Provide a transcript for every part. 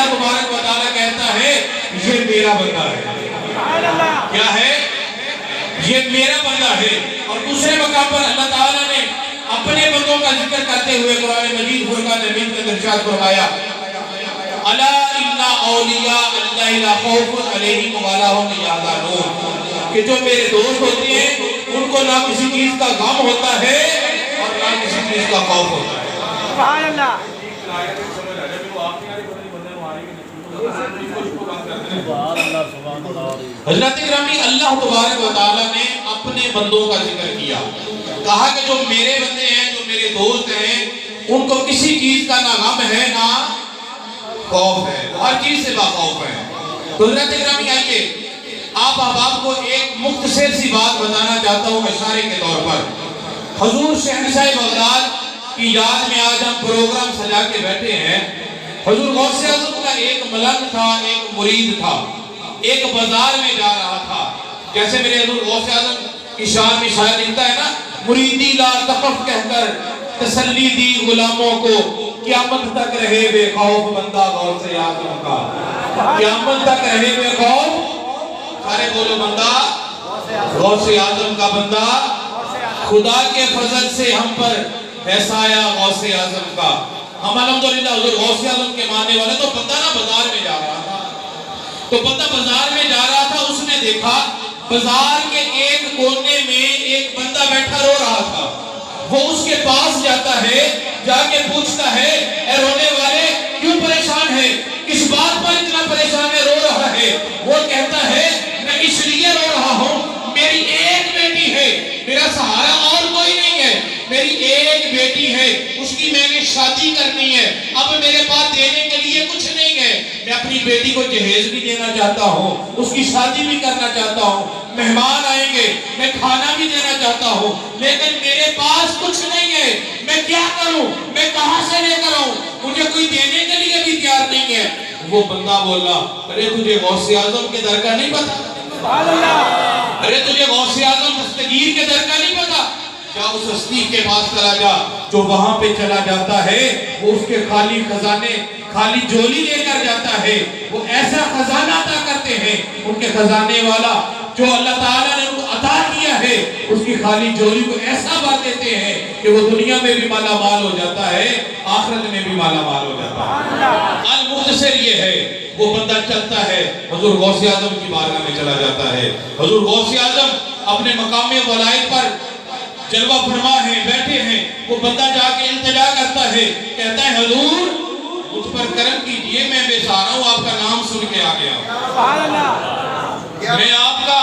اللہ تبارک و تعالیٰ کہتا ہے یہ میرا بندہ ہے. کیا ہے؟ یہ میرا بندہ ہے. اور دوسرے مقام پر اللہ تعالیٰ نے اپنے بندوں کا ذکر کرتے ہوئے قرآن مجید فرقان حمید میں ارشاد فرمایا الا ان اولیاء اللہ لا خوف علیہم ولا هم یحزنون کہ جو میرے دوست ہوتے ہیں ان کو نہ کسی چیز کا غم ہوتا ہے اور نہ کسی چیز کا خوف ہوتا ہے. سبحان اللہ. حضرت گرامی اللہ تبارک و تعالیٰ نے اپنے بندوں کا ذکر کیا. کہا کہ جو میرے بندے ہیں جو میرے دوست ہیں ان کو کسی چیز کا نہ غم ہے نہ خوف ہے. ہر چیز سے باخوف ہے. تو حضرت گرامی آئیے آپ احباب کو ایک مختصر سی بات بتانا چاہتا ہوں اشارے کے طور پر. حضور شہنشاہ بغداد کی یاد میں آج ہم پروگرام سجا کے بیٹھے ہیں. حضور غوث اعظم کا ایک ملنگ تھا, ایک مرید تھا, ایک بازار میں جا رہا تھا. جیسے میرے حضور غوث اعظم کی شان میں شاید لکھتا ہے نا مریدی لا تخف کہہ کر تسلی دی غلاموں کو قیامت تک رہے بے خوف بندہ غوث اعظم کا. قیامت تک رہے بے خوف. سارے بولو بندہ غوث اعظم کا بندہ. خدا کے فضل سے ہم پر ہے سایہ غوث اعظم کا. ہم الحمدللہ حضور غوث اعظم کے ماننے والے. تو بندہ نا بازار میں جا رہا تھا. تو بندہ بازار میں جا رہا تھا. اس نے دیکھا بازار کے ایک کونے میں ایک بندہ بیٹھا رو رہا تھا. وہ اس کے پاس جاتا ہے, جا کے پوچھتا ہے اے رونے والے کیوں پریشان ہے, کس بات پر اتنا پریشان ہے, رو رہا ہے؟ وہ کہتا ہے میں اس لیے رو رہا ہوں میری ایک بیٹی ہے, میرا سہارا اور کوئی نہیں ہے. میری ایک بیٹی ہے, اس کی میں نے شادی کرنی ہے. اب میرے پاس دینے کے لیے کچھ نہیں ہے. میں اپنی بیٹی کو جہیز بھی دینا چاہتا ہوں, اس کی شادی بھی کرنا چاہتا ہوں, مہمان آئیں گے میں کھانا بھی دینا چاہتا ہوں, لیکن میرے پاس کچھ نہیں ہے. میں کیا کروں, میں کہاں سے لے کر آؤں, مجھے کوئی دینے کے لیے بھی تیار نہیں ہے. وہ بندہ بولا ارے تجھے غوث اعظم کے در کا نہیں پتا؟ ارے تجھے غوث اعظم دستگیر کے در کا نہیں پتا؟ کیا اس ہستی کے پاس چلا جا جو وہاں پہ چلا جاتا ہے, وہ اس کے خالی خزانے خالی جولی لے کر جاتا ہے. وہ ایسا خزانہ عطا کرتے ہیں ان کے خزانے والا جو اللہ تعالیٰ نے ان کو عطا کیا ہے اس کی خالی جولی کو ایسا بھر دیتے ہیں کہ وہ دنیا میں بھی مالا مال ہو جاتا ہے, آخرت میں بھی مالا مال ہو جاتا ہے. المختصر یہ ہے وہ بندہ چلتا ہے حضور غوث اعظم کی بارگاہ میں چلا جاتا ہے. حضور غوث اعظم اپنے مقام ولایت پر جلوہ فرما ہیں, بیٹھے ہیں. وہ بندہ جا کے التجا کرتا ہے, کہتا ہے حضور مجھ پر کرم کیجئے, میں بے سہارا ہوں, آپ کا نام سن کے آ گیا. میں آپ کا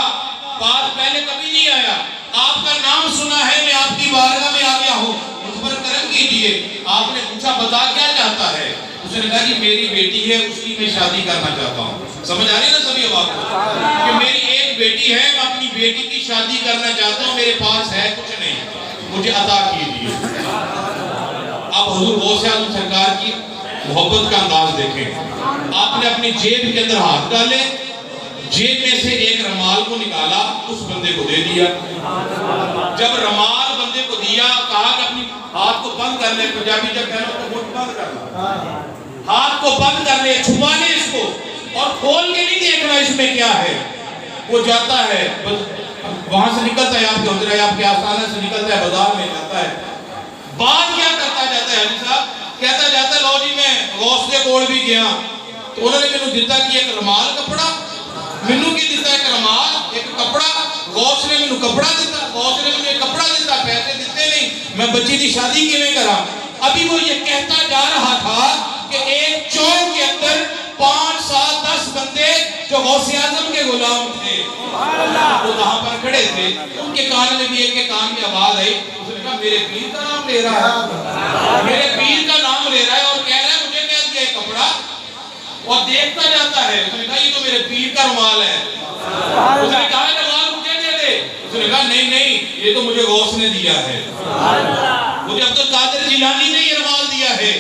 پاس پہلے کبھی نہیں آیا, آپ کا نام سنا ہے, میں آپ کی بارگاہ میں آ گیا ہوں, مجھ پر کرم کیجئے. آپ نے پوچھا بتا کیا چاہتا ہے؟ اس نے کہا کہ میری بیٹی ہے, اس کی میں شادی کرنا چاہتا ہوں. سمجھ آ رہی ہے نا سبھی اب آپ کو کہ میری ایک بیٹی ہے, میں اپنی بیٹی کی شادی کرنا چاہتا ہوں, میرے پاس ہے کچھ نہیں, مجھے عطا کیجئے. اب حضور غوث اعظم سرکار کی محبت کا انداز دیکھیں. آپ نے اپنی جیب کے اندر ہاتھ ڈالے, جیب میں سے ایک رمال کو نکالا, اس بندے کو دے دیا. جب رمال بندے کو دیا کہا کہ اپنی ہاتھ کو بند کر لے, پنجابی جب کہنا تو مٹھ بند کر لے, ہاتھ کو بند کر لے, چھپا لے اس کو, اور کھول کے نہیں دیکھنا اس میں کیا ہے. وہ جاتا ہے وہاں سے نکلتا ہے, آپ کے حضرہ آپ کے آستانہ سے نکلتا ہے, بازار میں جاتا ہے. بات کیا کرتا جاتا ہے حاجی صاحب, کہتا جاتا ہے لو جی میں غوث کے کوڑ بھی گیا تو انہوں نے میں دیتا کہ ایک رمال کپڑا, مینو کی دیتا ایک رمال ایک کپڑا, غوث نے مینو کپڑا دیتا, غوث نے مینو ایک کپڑا دیتا, پیسے دیتے نہیں, میں بچی دی شادی کیویں کرا. ابھی وہ یہ کہتا جا رہا تھا کہ ایک چوک کے اندر 5 7 10 بندے جو غوث اعظم کے غلام تھے وہ وہاں پر کھڑے تھے. ان کے کان میں بھی ایک کے کان میں آواز آئی, اس نے کہا میرے پیر کا نام لے رہا ہے, میرے پیر کا نام لے رہا ہے اور کہہ رہا ہے مجھے کہہ دیا ایک کپڑا, اور دیکھتا جاتا ہے. اس نے کہا یہ تو میرے پیر کا رومال ہے. اس نے کہا رومال مجھے دے دے. اس نے کہا نہیں نہیں یہ تو مجھے غوث نے دیا ہے, مجھے عبد القادر جیلانی نے یہ رومال دیا ہے.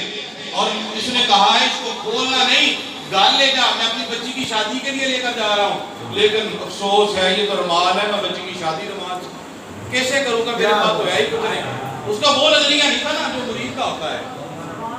اور اس نے کہا ہے اس کو کھولنا نہیں, گال لے جا, میں اپنی بچی کی شادی کے لیے لے کر جا رہا ہوں, لیکن افسوس ہے یہ تو رومال ہے, میں بچی کی شادی رومال کیسے کروں گا, میرے پاس تو ہے ہی کچھ نہیں. اس کا وہ نظریہ نہیں تھا نا جو مرید کا ہوتا ہے.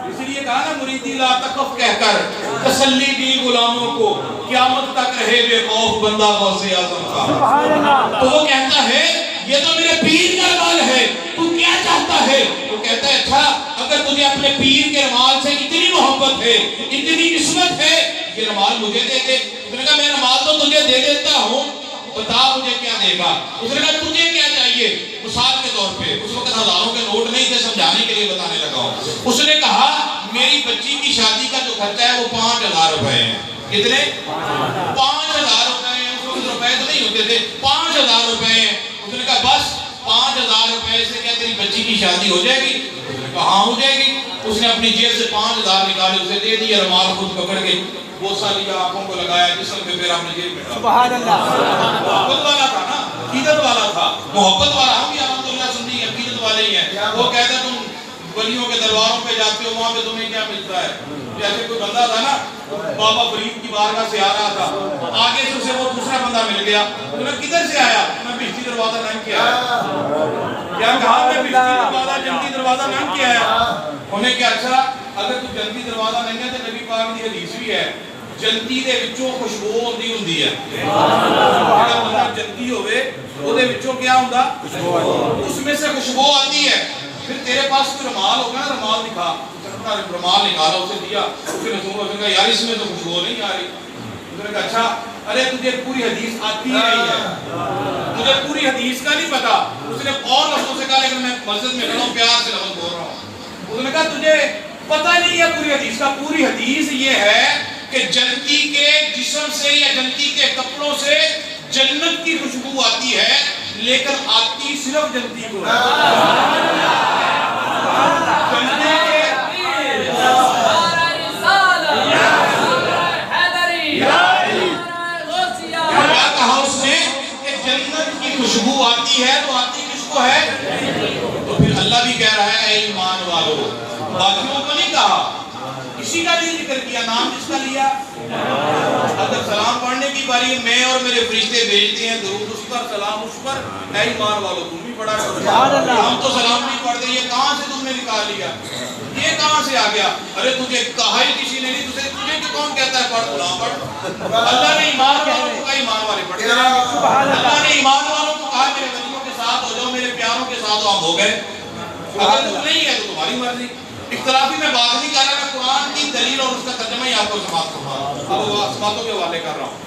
اس لیے کہا نا مریدی لا تخف کہہ کر تسلی دی غلاموں کو، قیامت تک رہے بے خوف بندہ غوث اعظم کا۔ تو وہ کہتا ہے یہ تو میرے پیر کا رومال ہے، تو کیا چاہتا ہے؟ وہ کہتا ہے اچھا اگر تجھے اپنے پیر کے رومال سے اتنی محبت ہے، اتنی نسبت ہے، یہ رومال مجھے دے دے۔ اس نے کہا میں رومال تو تجھے دے دیتا ہوں، بتا مجھے کیا دے گا؟ اس نے کہا تجھے کیا چاہیے؟ مثال کے طور پہ اس وقت ہزاروں کے نوٹ نہیں تھے، سمجھانے کے لیے بتانے لگا ہوں۔ اس نے کہا میری بچی کی شادی کا جو خرچہ ہے وہ 5000 روپے ہیں۔ کتنے؟ 5000 روپے ہیں۔ اس وقت روپے تو نہیں ہوتے تھے، 5000 روپے ہیں۔ اس نے کہا بس 5000 روپے سے کیا تیری بچی کی شادی ہو جائے گی؟ اس نے کہا ہاں ہو جائے گی۔ اس نے اپنی جیب سے 5000 نکالے، اسے دے دیا، رومال خود پکڑ کے بوسہ لیا، آنکھوں کو لگایا، جسم پہ پھر اپنے جیب میں ڈالا۔ سبحان اللہ۔ محبت والا تھا نا، عقیدت والا تھا، محبت والا۔ ہم بھی الحمدللہ سنی عقیدت والے ہی ہیں۔ وہ کہتا ہے تم ولیوں کے درباروں پہ جاتے ہو، وہاں پہ تمہیں کیا ملتا ہے؟ جیسے کوئی بندہ تھا نا بابا فرید کی بارگاہ سے آ رہا تھا، آگے سے اسے وہ دوسرا بندہ مل گیا، انہوں نے کدھر سے آیا؟ میں بہشتی دروازہ لنگ کے آیا۔ کیا کہا؟ میں بہشتی دروازہ جنتی دروازہ لنگ کے آیا۔ انہیں کیا اچھا اگر تو جنتی دروازہ لنگے تو نبی پاک کی حدیث بھی ہے جنتی دے وچوں خوشبو ہوندی ہے۔ جڑا بندہ جنتی ہوئے او دے وچوں کیا ہوندا؟ اس میں سے خوشبو آتی ہے۔ پھر تیرے پاس کوئی رومال ہوگا نا، رومال دکھا، رومال نکالا، اسے دیا، پھر رسول نے کہا یار اس میں تو خوشبو نہیں آ رہی۔ اس نے کہا اچھا ارے تجھے پوری حدیث آتی ہی نہیں ہے، تجھے پوری حدیث کا نہیں پتا۔ اس نے اور لفظوں سے کہا لیکن میں مسجد میں کھڑا ہوں، پیار سے لفظ بول رہا ہوں۔ اس نے کہا تجھے پتہ نہیں ہے پوری حدیث کا؟ پوری حدیث یہ ہے کہ جنتی کے جسم سے یا جنتی کے کپڑوں سے جنت کی خوشبو آتی ہے، لیکن آتی صرف جنتی کو ہے۔ کیا کہا اس نے کہ جنت کی خوشبو آتی ہے تو آتی کس کو ہے؟ تو پھر اللہ بھی کہہ رہا ہے اے ایمان والو، باقیوں کو نہیں کہا، کسی کا نہیں ذکر کیا، نام جس کا لیا۔ اگر سلام پڑھنے کی باری میں اور میرے فرشتے بھیجتے ہیں درود اس پر، سلام اس پر، اے ایمان والو تم بھی پڑھا کرو۔ ہم تو سلام نہیں پڑھتے، یہ کہاں سے تم نے نکال لیا؟ یہ کہاں سے آ گیا؟ ارے تجھے کہا ہی کسی نے نہیں، تجھے کون کہتا ہے پڑھ؟ غلام پڑھ۔ اللہ نے ایمان والوں کو کہا ایمان والے پڑھتے رہیں۔ اللہ نے ایمان والوں کو کہا میرے ولیوں کے ساتھ ہو جاؤ، میرے پیاروں کے ساتھ ہم ہو گئے۔ اگر تم نہیں ہے تو تمہاری مرضی۔ اختلافی میں بات نہیں کر رہا، میں قرآن کی دلیل اور اس کا ترجمہ ہی آپ کو سماعت کروا رہا ہوں، اب وہ سماعتوں کے حوالے کر رہا ہوں۔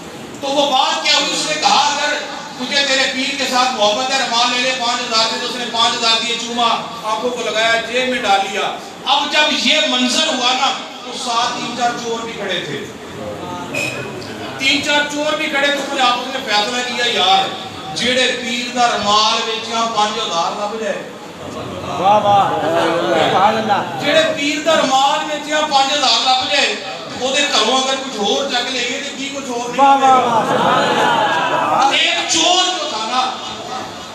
تو وہ بات کیا ہوئی؟ اس نے کہا اگر تجھے تیرے پیر کے ساتھ محبت ہے، رومال لے لے 5000 سے، تو اس نے 5000 دیے، چوما، آنکھوں کو لگایا، جیب میں ڈال لیا۔ اب جب یہ منظر ہوا نا تو ساتھ 3-4 چور بھی کھڑے تھے، 3-4 چور بھی کھڑے تھے۔ پھر آپس نے فیصلہ کیا یار جیڑے پیر دا رومال وچوں 5000 لب جائے، واہ واہ سبحان اللہ، جیڑے پیر دا رومال وچوں 5000 لب جائے او دے گھروں اگر کچھ اور چک لے گئے تے کی کچھ اور نہیں۔ واہ واہ سبحان اللہ۔ ایک چور جو تھا نا،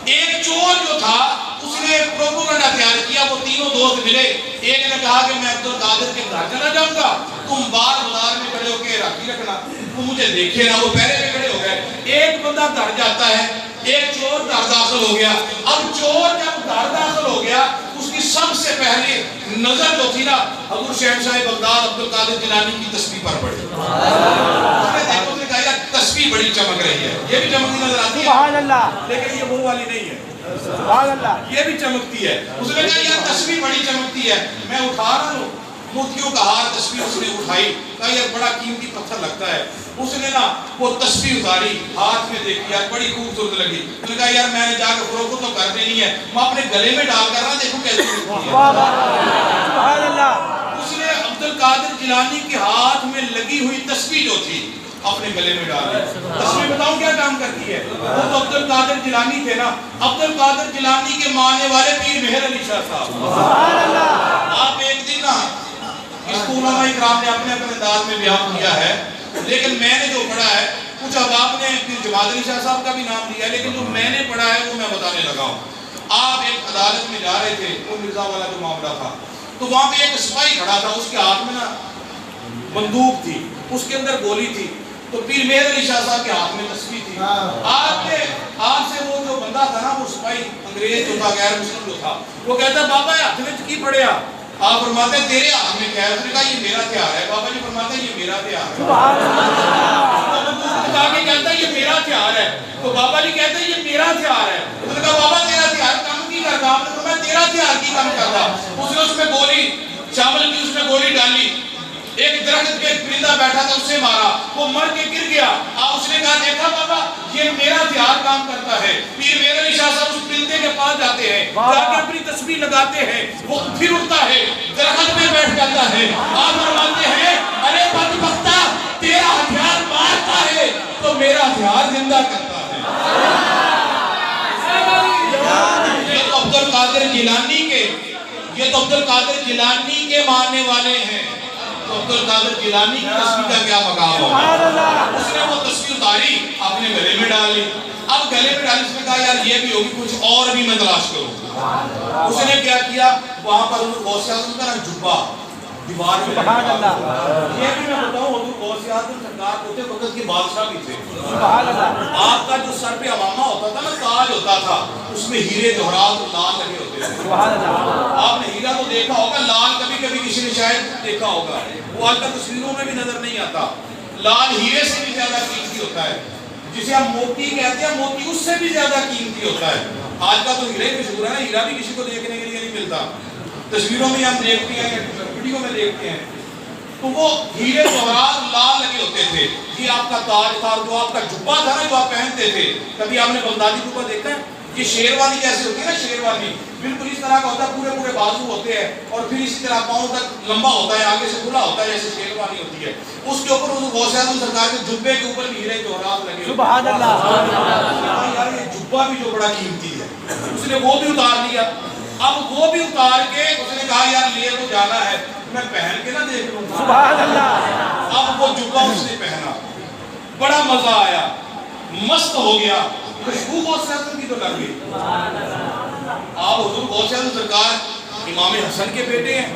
ایک چور جو تھا اس نے پروپیگنڈا تیار کیا۔ وہ تینوں دوست ملے، ایک نے کہا کہ میں عبدالقادر کے گھر چلا جاؤں گا، تم باہر بازار میں کھڑے ہو کے راکھی رکھنا، تم مجھے دیکھے نا۔ وہ پہلے میں کھڑے ہو گئے، ایک بندہ گھر جاتا ہے، ایک چور گھر داخل ہو گیا۔ اب چور جب گھر داخل ہو گیا اس کی سب سے پہلے نظر جو تھی نا حضور شہنشاہ بغداد عبدالقادر جیلانی کی تسبیح پر پڑی۔ اس نے دیکھو، اس نے کہا تسبیح بڑی چمک رہی ہے، یہ بھی چمکتی نظر آتی ہے سبحان اللہ، لیکن یہ وہ والی نہیں ہے سبحان اللہ، یہ بھی چمکتی ہے۔ اس نے کہا یار تسبیح بڑی چمکتی ہے، میں اٹھا رہا ہوں موتیوں کا ہار، تسبیح اس نے اٹھائی، کہا یار بڑا قیمتی پتھر لگتا ہے۔ اس نے نا وہ تسبیح اتاری، ہاتھ میں دیکھی، یار بڑی خوبصورت لگی۔ اس نے کہا یار میں نے جا کے فروخت تو کر دینی ہے، میں اپنے گلے میں ڈال کر رہا دیکھو کیسے لگتی ہے سبحان اللہ۔ اس نے عبدالقادر جیلانی کے ہاتھ میں لگی ہوئی تسبیح جو تھی اپنے گلے میں ڈالی۔ تسبیح بتاؤں کیا کام کرتی ہے؟ وہ تو عبدالقادر جیلانی تھے نا، عبدالقادر جیلانی کے ماننے والے پیر مہر علی شاہ صاحب سبحان اللہ۔ آپ ایک دن نا اس کو علماء اکرام نے اپنے اپنے انداز میں بیان کیا ہے، لیکن میں نے جو پڑھا ہے کچھ اب آپ نے پھر جماعت علی شاہ صاحب کا بھی نام لیا ہے، لیکن جو میں نے پڑھا ہے وہ میں بتانے لگا ہوں۔ آپ ایک عدالت میں جا رہے تھے، وہ مرزا والا جو معاملہ تھا، تو وہاں پہ ایک سپاہی کھڑا تھا، اس کے ہاتھ میں نا بندوق تھی، اس کے اندر گولی تھی، تو پیر مہر علی شاہ صاحب کے ہاتھ میں تسبیح تھی۔ آپ سے وہ جو بندہ تھا نا، وہ سپاہی انگریز جو تھا، غیر مسلم جو تھا، وہ کہتا بابا ہاتھ میں کی پڑیا؟ آپ فرماتے ہیں تیرے ہاتھ میں کیا ہے؟ اس نے کہا یہ میرا ہتھیار ہے۔ بابا جی فرماتے ہیں یہ میرا ہتھیار ہے، کہتا ہے یہ میرا ہتھیار ہے. تو بابا جی کہتے ہیں یہ میرا ہتھیار ہے. اس نے کہا بابا تیرا ہتھیار کام کی کرتا؟ آپ نے کہا میں تیرا ہتھیار کی کام کرتا. اس نے اس میں گولی شامل کی، اس میں گولی ڈالی. ایک درخت پہ ایک پرندہ بیٹھا تھا، اسے مارا، وہ مر کے گر گیا. اس نے کہا دیکھا بابا یہ میرا ہتھیار کام کرتا ہے. پیر میر علی شاہ صاحب اس پرندے کے پاس جاتے ہیں، جا کے اپنی تسبیح لگاتے ہیں، وہ پھر اٹھتا ہے، درخت پہ بیٹھ جاتا ہے. آپ فرماتے ہیں ارے بدبختہ تیرا ہتھیار مارتا ہے تو میرا ہتھیار زندہ کرتا ہے. یہ تو عبد القادر جیلانی کے کے ماننے والے ہیں. تو عبد القادر جیلانی کی تصویر کا کیا مقام ہوگا؟ اس نے وہ تصویر اتاری، اپنے گلے میں ڈال لی. اب گلے میں ڈالی، اس نے کہا یار یہ بھی ہوگی، کچھ اور بھی میں تلاش کروں. اس نے کیا کیا، وہاں پر غوث اعظم کا جبہ دیوار میں لگا. یہ بھی میں بتاؤں حضور غوث اعظم سرکار ہوتے وقت کے بادشاہ بھی تھے. آپ کا جو سر پہ عمامہ ہوتا تھا نا، تاج ہوتا تھا، اس میں ہیرے جوہرات لال لگے ہوتے تھے. آپ نے ہیرا تو دیکھا ہوگا، لال کبھی کبھی کسی نے شاید دیکھا ہوگا، وہ آج تک تصویروں میں بھی نظر نہیں آتا. لال ہیرے سے بھی زیادہ قیمتی ہوتا ہے. جسے ہم موتی کہتے ہیں، موتی اس سے بھی زیادہ قیمتی ہوتا ہے. آج کا تو ہیرے مشہور ہے نا، ہیرا بھی کسی کو دیکھنے کے لیے نہیں ملتا. تصویروں میں ہم دیکھتے ہیں، ویڈیو میں دیکھتے ہیں. تو وہ ہیرے جوہرات لال لگے ہوتے تھے. یہ آپ کا تاج تھا، جو آپ کا جبہ تھا نا جو آپ پہنتے تھے. کبھی آپ نے بغدادی جبہ دیکھا ہے؟ یہ شیروانی جیسے ہوتی ہے نا، شیروانی بالکل اس طرح کا ہوتا ہے، پورے پورے بازو ہوتے ہیں اور پھر اسی طرح پاؤں تک لمبا ہوتا ہے، آگے سے کھلا ہوتا ہے جیسے شیروانی ہوتی ہے. اس کے اوپر غوث اعظم سرکار کے جبے کے اوپر بھی ہیرے جوہرات لگے ہوتے ہیں. سبحان اللہ. یار یہ جبہ بھی جو بڑا قیمتی ہے، اس نے وہ بھی اتار لیا. اب وہ بھی اتار کے اس نے کہا یار لیے تو جانا ہے، میں پہن کے نہ دیکھ لوں. سبحان اللہ. اب وہ جبہ اس نے پہنا، بڑا مزہ آیا، مست ہو گیا. خوشبو غوث اعظم کی تو لگ گئی. آپ حضور غوث اعظم سرکار امام حسن کے بیٹے ہیں،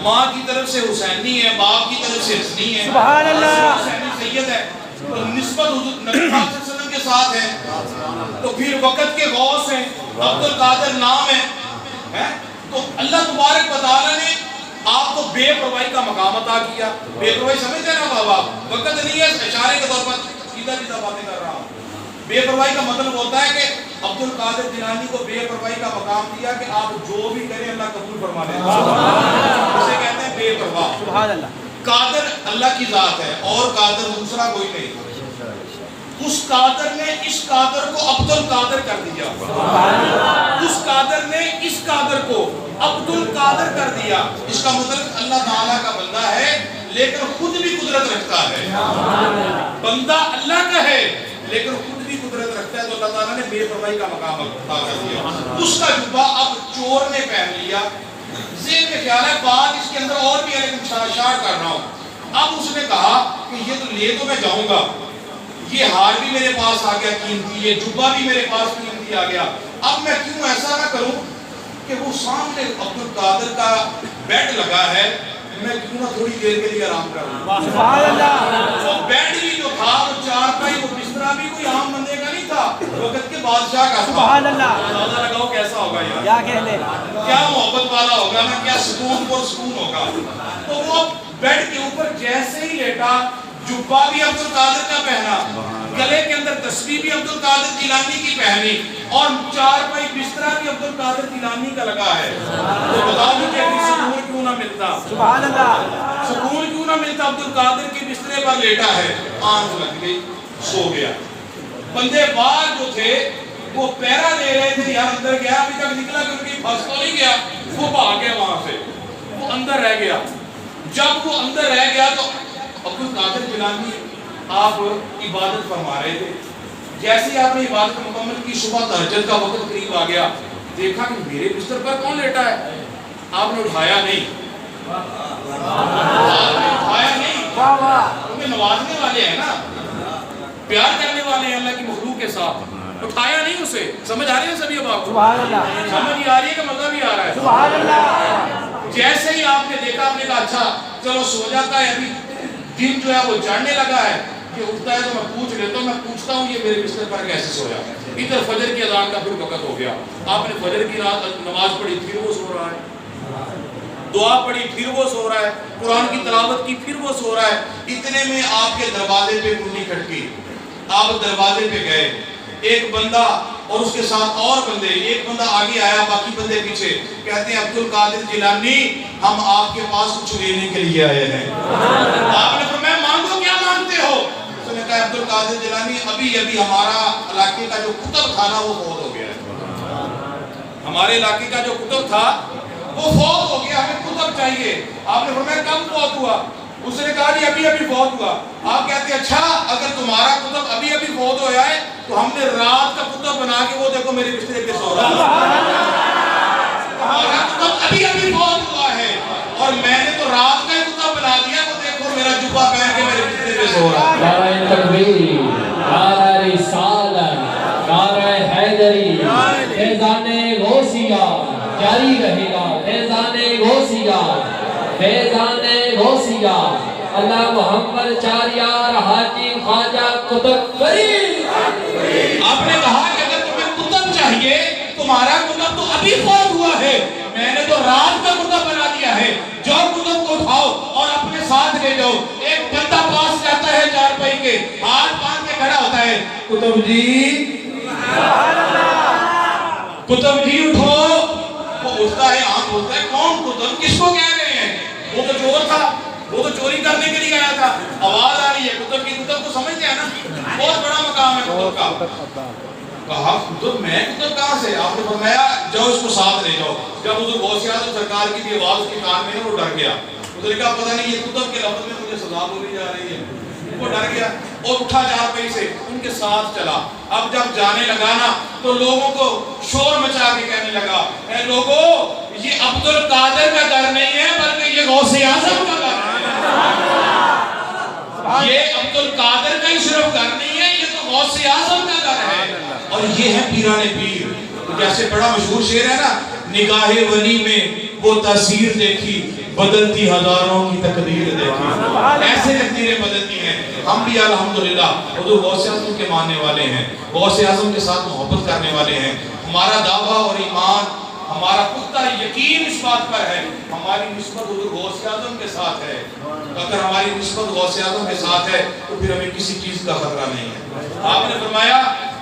ماں کی طرف سے حسینی ہے، باپ کی طرف سے حسنی ہے. سبحان اللہ. حسینی سید ہے تو نسبت حضور نبی پاک صلی اللہ علیہ وسلم کے ساتھ ہے. تو پھر وقت کے غوث ہیں، عبد القادر نام ہے. تو اللہ تبارک و تعالی نے آپ کو بے پرواہی کا مقام عطا کیا. بے پرواہی سمجھتے ہیں نا بابا، وقت نہیں ہے، اشارے کے طور پر سیدھا سیدھا باتیں کر رہا ہوں. بے پرواہی کا مطلب ہوتا ہے کہ عبد القادر جیلانی کو بے پرواہی کا مقام دیا کہ آپ جو بھی کریں اللہ قبول فرما لے. اسے کہتے ہیں بے پرواہ. سبحان اللہ. قادر اللہ کی ذات ہے اور قادر دوسرا کوئی نہیں. اس قادر نے اس قادر کو عبد القادر کر دیا. اس قادر نے اس قادر کو عبد القادر کر دیا. اس کا مطلب اللہ تعالیٰ کا بندہ ہے لیکن خود بھی قدرت رکھتا ہے. بندہ اللہ کا ہے لیکن خود بھی قدرت رکھتا ہے. تو اللہ تعالیٰ نے بے پرواہی کا مقام عطا کر دیا. اس کا جبہ اب چور نے پہن لیا. ذہن میں خیال ہے بات اس کے اندر اور بھی ہے لیکن شار کر رہا ہوں. اب اس نے کہا کہ یہ تو لے تو میں جاؤں گا، یہ ہار بھی میرے پاس آ گیا قیمتی، یہ جبہ بھی میرے پاس قیمتی آ گیا. اب میں کیوں ایسا نہ کروں کہ وہ سامنے عبد القادر کا بیڈ لگا ہے، میں کیوں نہ تھوڑی دیر کے لیے آرام کروں. سبحان اللہ. وہ بیڈ بھی جو تھا، وہ چارپائی، وہ بسترا بھی کوئی عام بندے کا نہیں تھا، وقت کے بادشاہ کا. سبحان اللہ. اندازہ لگاؤ کیسا ہوگا یار، کیا کہنے، کیا محبت والا ہوگا نا، کیا سکون پر سکون ہوگا. تو وہ بیڈ کے اوپر جیسے ہی لیٹا، جبہ بھی عبد القادر کا پہنا، گلے کے اندر تسبیح بھی عبد القادر جیلانی کی پہنی اور چارپائی بسترا بھی عبد القادر جیلانی کا لگا ہے. تو بتاؤ مجھے سکون کیوں نہ ملتا. سبحان اللہ. سکون کیوں نہ ملتا. عبد القادر کے بسترے پر لیٹا ہے، آنکھ لگ گئی، سو گیا. بندے باہر جو تھے وہ پہرا دے رہے تھے، یار اندر گیا ابھی تک نکلا کیونکہ پھنس تو نہیں گیا. وہ بھاگ گیا وہاں سے، وہ اندر رہ گیا. جب وہ اندر رہ گیا تو عبد القادر جیلانی آپ عبادت فرما رہے تھے. جیسے ہی آپ نے عبادت مکمل کی، صبح تہجد کا وقت قریب آ گیا، دیکھا کہ میرے بستر پر کون لیٹا ہے. آپ نے اٹھایا نہیں، اٹھایا نہیں، کیونکہ نوازنے والے ہیں نا، پیار کرنے والے ہیں اللہ کی مخلوق کے ساتھ. اٹھایا نہیں اسے. سمجھ آ رہی ہے سبھی اب آپ کو؟ سمجھ آ رہی ہے کہ مزہ بھی آ رہا ہے؟ سبحان اللہ. جیسے ہی آپ نے دیکھا، آپ نے کہا اچھا چلو سو جاتا ہے، ابھی دن جو ہے وہ چڑھنے لگا ہے، یہ اٹھتا ہے تو میں پوچھ لیتا ہوں، میں پوچھتا ہوں یہ میرے بستر پر کیسے سویا. ادھر فجر کی اذان کا پھر وقت ہو گیا. آپ نے فجر کی نماز پڑھی، پھر وہ سو رہا ہے. دعا پڑھی پھر وہ سو رہا ہے، قرآن کی تلاوت کی پھر وہ سو رہا ہے. اتنے میں آپ کے دروازے پہ کنڈی کھٹکی، آپ دروازے پہ گئے، ایک بندہ اور اس کے ساتھ اور بندے، ایک بندہ آگے آیا باقی بندے پیچھے. کہتے ہیں عبد القادر جیلانی ہم آپ کے پاس کچھ لینے کے لیے آئے ہیں. آپ نے فرمایا مانگو، کیا مانگتے ہو؟ اس نے کہا عبد القادر جیلانی ابھی ہمارا علاقے کا جو کتب تھا نا وہ فوت ہو گیا ہے. ہمارے علاقے کا جو کتب تھا وہ فوت ہو گیا، ہمیں کتب چاہیے. آپ نے فرمایا کب فوت ہوا؟ اس نے کہا جی ابھی فوت ہوا. آپ کہتے ہیں اچھا اگر تمہارا کتب ابھی فوت ہو جائے تو ہم نے رات کا کتب بنا کے وہ دیکھو میرے بسترے پہ سو رہا ہے. ہمارا کتب ابھی فوت ہوا ہے اور میں نے تو رات کا کتب بنا دیا، وہ دیکھو میرا جبہ پہن کے میرے بسترے پہ سو رہا ہے. نعرہ تکبیر، نعرہ رسالت، نعرہ حیدری، فیضان غوثیہ جاری رہے گا. فیضان غوثیہ، فیضان غوثیہ، اللہ محمد چاریار حاجی خواجہ قطب فرید. آپ نے کہا کہ اگر تمہیں کتب چاہیے، تمہارا کتب تو ابھی فوت ہوا ہے، میں نے تو رات کا کتب بنا دیا ہے. جو کتب کو اٹھاؤ اور اپنے ساتھ لے جاؤ. ایک بندہ پاس جاتا ہے چارپائی کے، ہاتھ باندھ کے کھڑا ہوتا ہے، کتب جی کتب جی اٹھو. وہ اٹھتا ہے، آنکھ بولتا ہے کون کتب، کس کو کہہ رہے ہیں؟ وہ تو چور تھا، وہ تو چوری کرنے کے لیے آیا تھا. آواز آ رہی ہے کتب کی. کتب کو سمجھتے ہیں نا، بہت بڑا مقام ہے کتب کا. کہا کتب میں، کتب کہاں سے؟ آپ نے فرمایا جاؤ اس کو ساتھ لے جاؤ. جب حضور غوث اعظم سرکار کی بھی آواز کے کان میں وہ ڈر گیا. اس نے کہا پتہ نہیں یہ کتب کے لفظ میں مجھے سزا بولی جا رہی ہے. وہ ڈر گیا اور اٹھا چارپائی سے ان کے ساتھ چلا. اب جب جانے لگا نا تو لوگوں کو شور مچا کے کہنے لگا، اے لوگوں یہ عبد القادر کا گھر نہیں ہے بلکہ یہ غوث اعظم کا گھر ہے. یہ عبد القادر کا ہی صرف گھر نہیں ہے، یہ تو غوث اعظم کا گھر ہے. اور یہ ہے پیران پیر. جیسے بڑا مشہور شعر ہے نا، نگاہ ولی میں وہ تاثیر دیکھی، بدلتی ہزاروں کی تقدیر دیکھی. ایسے تقدیریں بدلتی ہیں. ہم بھی الحمدللہ حضور غوث اعظم کے ماننے والے ہیں، غوث اعظم کے ساتھ محبت کرنے والے ہیں. ہمارا دعویٰ اور ایمان، ہمارا پختہ یقین اس بات پر ہے ہماری نسبت حضور غوث اعظم کے ساتھ ہے. اگر ہماری نسبت غوث اعظم کے ساتھ ہے تو پھر ہمیں کسی چیز کا خطرہ نہیں ہے. آپ نے فرمایا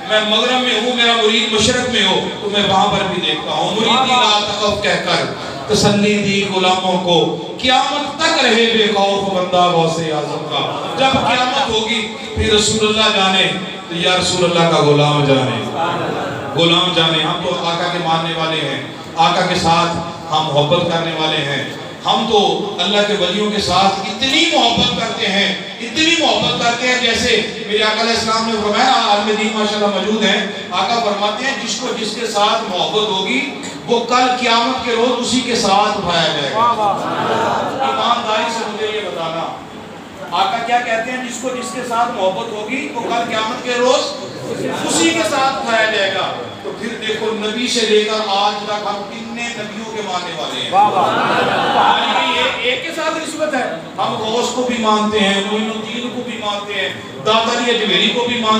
میں مغرب میں ہوں، میرا مرید مشرق میں ہو تو میں وہاں پر بھی دیکھتا ہوں. مریدی لا تخف کہہ کر تسلی دی غلاموں کو، قیامت تک رہے بے خوف بندہ غوث اعظم کا. جب قیامت ہوگی پھر رسول اللہ جانے تو یا رسول اللہ کا غلام جانے، غلام جانے. ہم تو آقا کے ماننے والے ہیں، آقا کے ساتھ ہم محبت کرنے والے ہیں. ہم تو اللہ کے ولیوں کے ساتھ اتنی محبت کرتے ہیں، اتنی محبت کرتے ہیں جیسے میرے آقا علیہ السلام نے فرمایا، عالم دین ماشاءاللہ موجود ہیں. آقا فرماتے ہیں جس کو جس کے ساتھ محبت ہوگی وہ کل قیامت کے روز اسی کے ساتھ اٹھایا جائے گا. ایمانداری سے مجھے یہ بتانا، آقا کیا کہتے ہیں؟ جس کو جس کے ساتھ محبت ہوگی وہ کل قیامت کے روز اسی کے ساتھ اٹھایا جائے گا. تو پھر دیکھو نبی سے لے کر آج تک ہم کتنے نبیوں کے ماننے والے ہیں. ہماری ایک کے ساتھ نسبت ہے. ہم غوث کو بھی مانتے ہیں، معین الدین کو بھی مانتے ہیں، داتا علی اجمیری کو بھی مانتے ہیں.